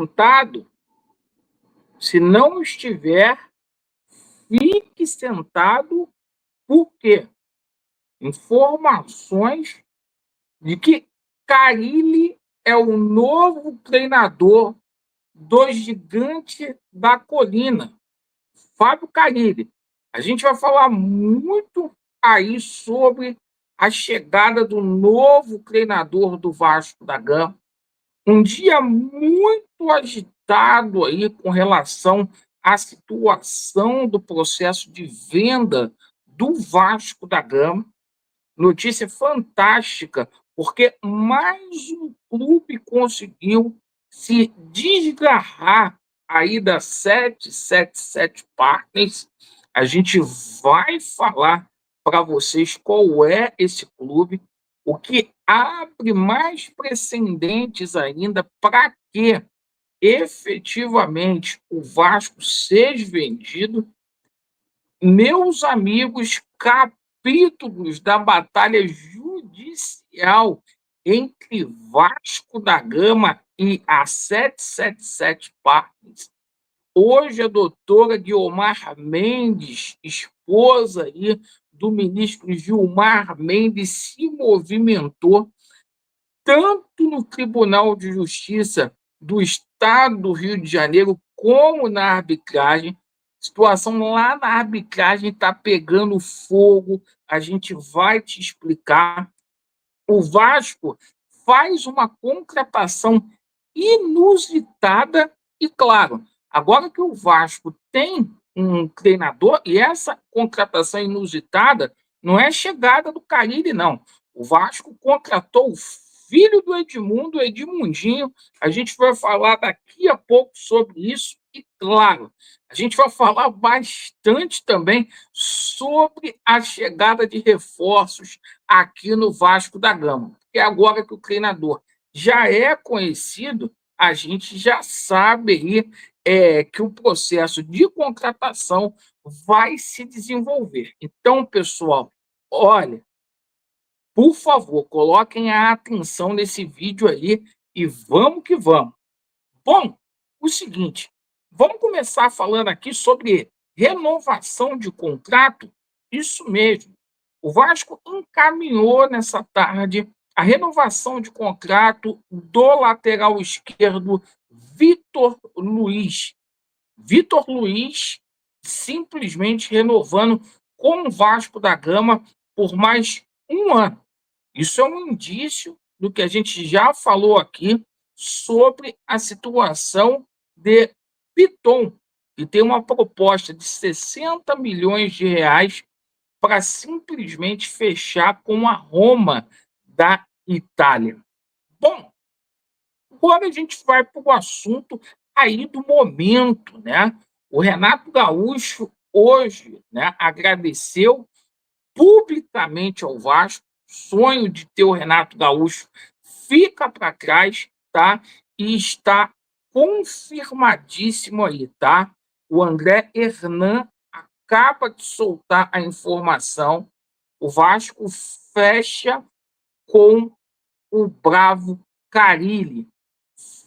sentado. Se não estiver, fique sentado. Por quê? Informações de que Carille é o novo treinador do Gigante da Colina, Fábio Carille. A gente vai falar muito aí sobre a chegada do novo treinador do Vasco da Gama. Um dia muito agitado aí com relação à situação do processo de venda do Vasco da Gama. Notícia fantástica, porque mais um clube conseguiu se desgarrar aí da 777 Partners. A gente vai falar para vocês qual é esse clube, o que abre mais precedentes ainda para que efetivamente o Vasco seja vendido. Meus amigos, capítulos da batalha judicial entre Vasco da Gama e a 777 Partners. Hoje a doutora Guiomar Mendes, esposa aí do ministro Gilmar Mendes, se movimentou tanto no Tribunal de Justiça do Estado do Rio de Janeiro como na arbitragem. A situação lá na arbitragem está pegando fogo, a gente vai te explicar. O Vasco faz uma contratação inusitada e, claro, agora que o Vasco tem um treinador, e essa contratação inusitada não é chegada do Carille, não. O Vasco contratou o filho do Edmundo, Edmundinho. A gente vai falar daqui a pouco sobre isso. E, claro, a gente vai falar bastante também sobre a chegada de reforços aqui no Vasco da Gama. Porque agora que o treinador já é conhecido, a gente já sabe aí, que o processo de contratação vai se desenvolver. Então, pessoal, olha, por favor, coloquem a atenção nesse vídeo aí e vamos que vamos. Bom, o seguinte, vamos começar falando aqui sobre renovação de contrato. Isso mesmo. O Vasco encaminhou nessa tarde a renovação de contrato do lateral esquerdo Vitor Luiz. Vitor Luiz simplesmente renovando com o Vasco da Gama por mais um ano. Isso é um indício do que a gente já falou aqui sobre a situação de Piton, que tem uma proposta de 60 milhões de reais para simplesmente fechar com a Roma da Itália. Bom, agora a gente vai para o assunto aí do momento, né? O Renato Gaúcho hoje, né, agradeceu publicamente ao Vasco. Sonho de ter o Renato Gaúcho fica para trás, tá? E está confirmadíssimo aí, tá? O André Hernan acaba de soltar a informação. O Vasco fecha com o bravo Carille.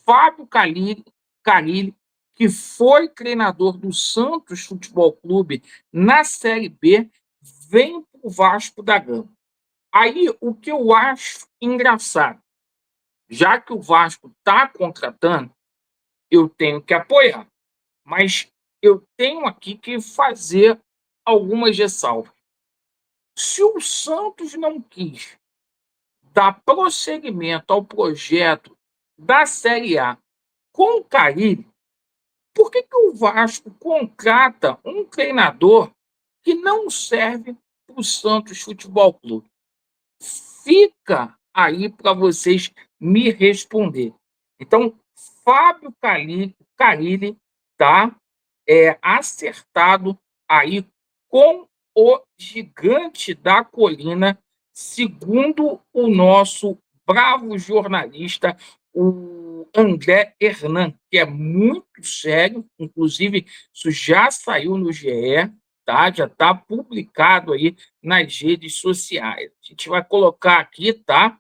Fábio Carille, que foi treinador do Santos Futebol Clube na Série B, vem para o Vasco da Gama. Aí, o que eu acho engraçado, já que o Vasco está contratando, eu tenho que apoiar, mas eu tenho aqui que fazer algumas ressalvas. Se o Santos não quis dar prosseguimento ao projeto da Série A com o Carille, por que o Vasco contrata um treinador que não serve para o Santos Futebol Clube? Fica aí para vocês me responder. Então, Fábio Carille tá acertado aí com o Gigante da Colina, segundo o nosso bravo jornalista, o André Hernan, que é muito sério, inclusive isso já saiu no GE, tá? Já está publicado aí nas redes sociais. A gente vai colocar aqui, tá?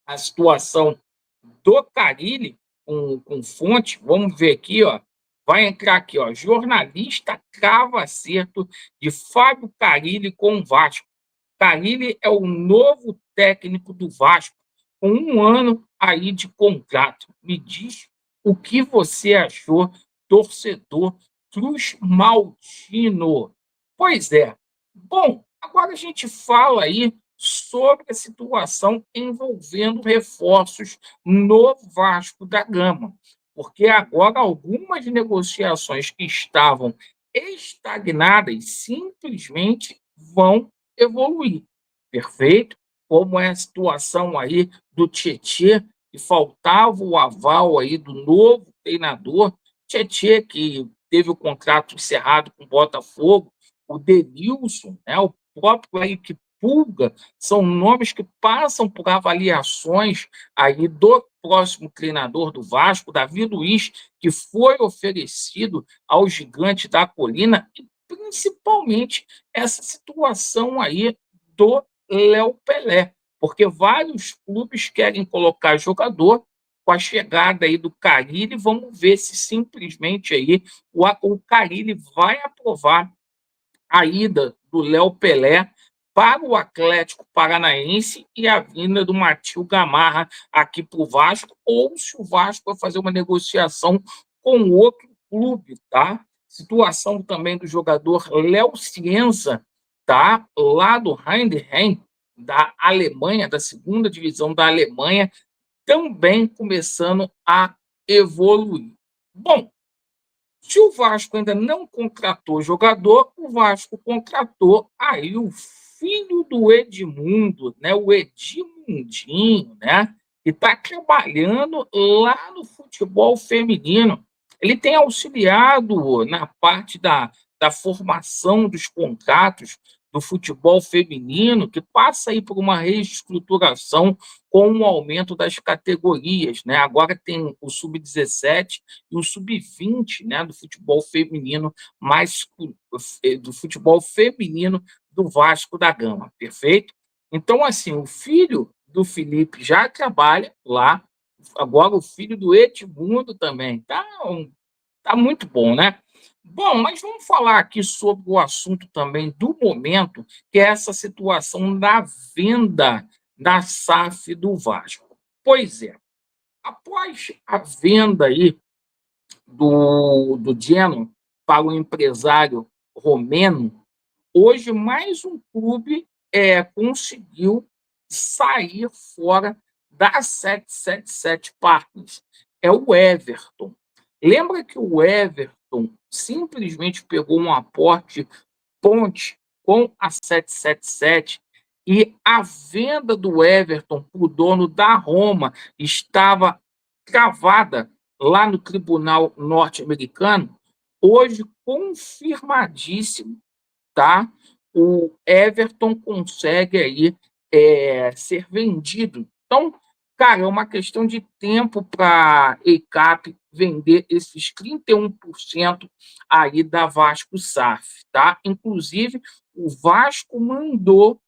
A situação do Carille, com fonte, vamos ver aqui, ó. Vai entrar aqui, ó. Jornalista crava acerto de Fábio Carille com o Vasco. Carille é o novo técnico do Vasco, com 1 ano aí de contrato. Me diz o que você achou, torcedor Cruz Maltino. Pois é. Bom, agora a gente fala aí sobre a situação envolvendo reforços no Vasco da Gama, porque agora algumas negociações que estavam estagnadas simplesmente vão evoluir, perfeito? Como é a situação aí do Tietê, que faltava o aval aí do novo treinador, Tietê, que teve o contrato encerrado com o Botafogo, o Denilson, né, o próprio Eric Pulga, são nomes que passam por avaliações aí do próximo treinador do Vasco, Davi Luiz, que foi oferecido ao Gigante da Colina, e principalmente essa situação aí do Léo Pelé, porque vários clubes querem colocar jogador com a chegada aí do Carille, vamos ver se simplesmente aí o Carille vai aprovar a ida do Léo Pelé para o Atlético Paranaense e a vinda do Matheus Gamarra aqui para o Vasco, ou se o Vasco vai fazer uma negociação com outro clube, tá? Situação também do jogador Léo Cienza, tá? Lá do Heidenheim, da Alemanha, da segunda divisão da Alemanha, também começando a evoluir. Bom, se o Vasco ainda não contratou jogador, o Vasco contratou aí o filho do Edmundo, né, o Edmundinho, né, que está trabalhando lá no futebol feminino. Ele tem auxiliado na parte da formação dos contratos do futebol feminino, que passa aí por uma reestruturação com o aumento das categorias, né? Agora tem o sub-17 e o sub-20, né, do futebol feminino mais do futebol feminino do Vasco da Gama, perfeito? Então, assim, o filho do Felipe já trabalha lá, agora o filho do Edmundo também. Tá muito bom, né? Bom, mas vamos falar aqui sobre o assunto também do momento, que é essa situação da venda da SAF do Vasco. Pois é, após a venda aí do Genoa para o empresário romeno, hoje mais um clube conseguiu sair fora da 777 Partners. É o Everton. Lembra que o Everton simplesmente pegou um aporte ponte com a 777 e a venda do Everton para o dono da Roma estava travada lá no tribunal norte-americano? Hoje, confirmadíssimo, tá? O Everton consegue aí ser vendido. Então, cara, é uma questão de tempo para a ECAP vender esses 31% aí da Vasco SAF, tá? Inclusive, o Vasco mandou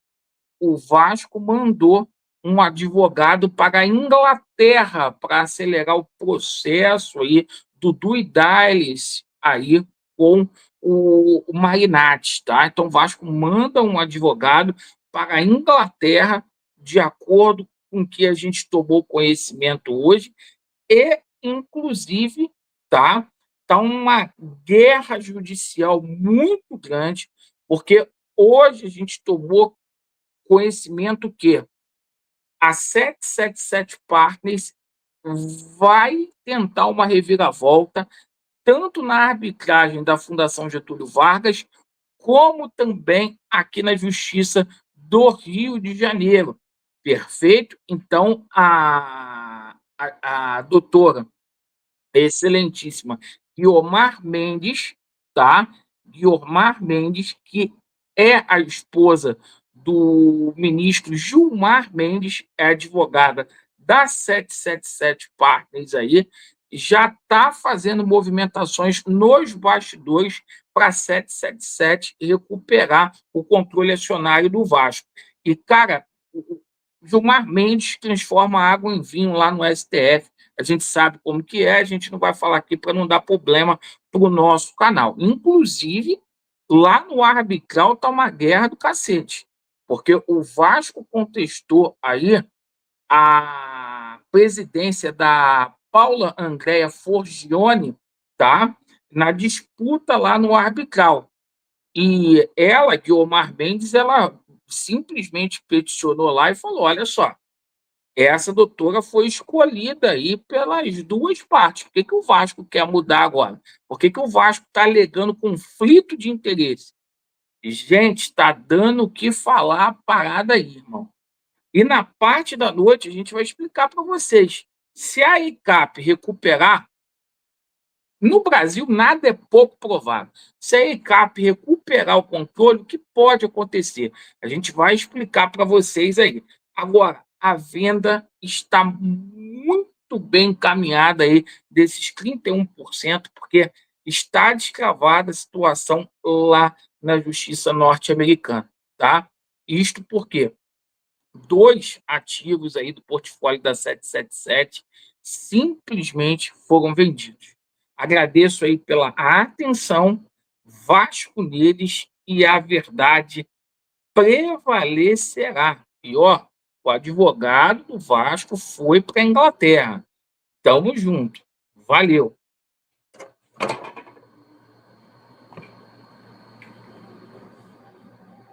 um advogado para a Inglaterra para acelerar o processo aí do Due Diligence aí com o Marinatti, tá? Então o Vasco manda um advogado para a Inglaterra, de acordo com o que a gente tomou conhecimento hoje, e inclusive tá uma guerra judicial muito grande, porque hoje a gente tomou conhecimento que a 777 Partners vai tentar uma reviravolta, tanto na arbitragem da Fundação Getúlio Vargas, como também aqui na Justiça do Rio de Janeiro. Perfeito? Então, a doutora excelentíssima Guiomar Mendes, tá? Guiomar Mendes, que é a esposa do ministro Gilmar Mendes, é advogada da 777 Partners aí, já está fazendo movimentações nos bastidores para a 777 recuperar o controle acionário do Vasco. E, cara, o Gilmar Mendes transforma água em vinho lá no STF, a gente sabe como que é, a gente não vai falar aqui para não dar problema para o nosso canal. Inclusive, lá no arbitral está uma guerra do cacete, porque o Vasco contestou aí a presidência da Paula Andréa Forgione, tá? Na disputa lá no arbitral. E ela, Guiomar Mendes, ela simplesmente peticionou lá e falou: olha só, essa doutora foi escolhida aí pelas duas partes. Por que, que o Vasco quer mudar agora? Por que, que o Vasco está alegando conflito de interesse? Gente, está dando o que falar a parada aí, irmão. E na parte da noite a gente vai explicar para vocês. Se a ICAP recuperar, no Brasil nada é pouco provável. Se a ICAP recuperar o controle, o que pode acontecer? A gente vai explicar para vocês aí. Agora, a venda está muito bem encaminhada aí desses 31%, porque está descravada a situação lá na Justiça norte-americana, tá? Isto porque dois ativos aí do portfólio da 777 simplesmente foram vendidos. Agradeço aí pela atenção, Vasco neles e a verdade prevalecerá. E ó, o advogado do Vasco foi para a Inglaterra. Tamo junto. Valeu.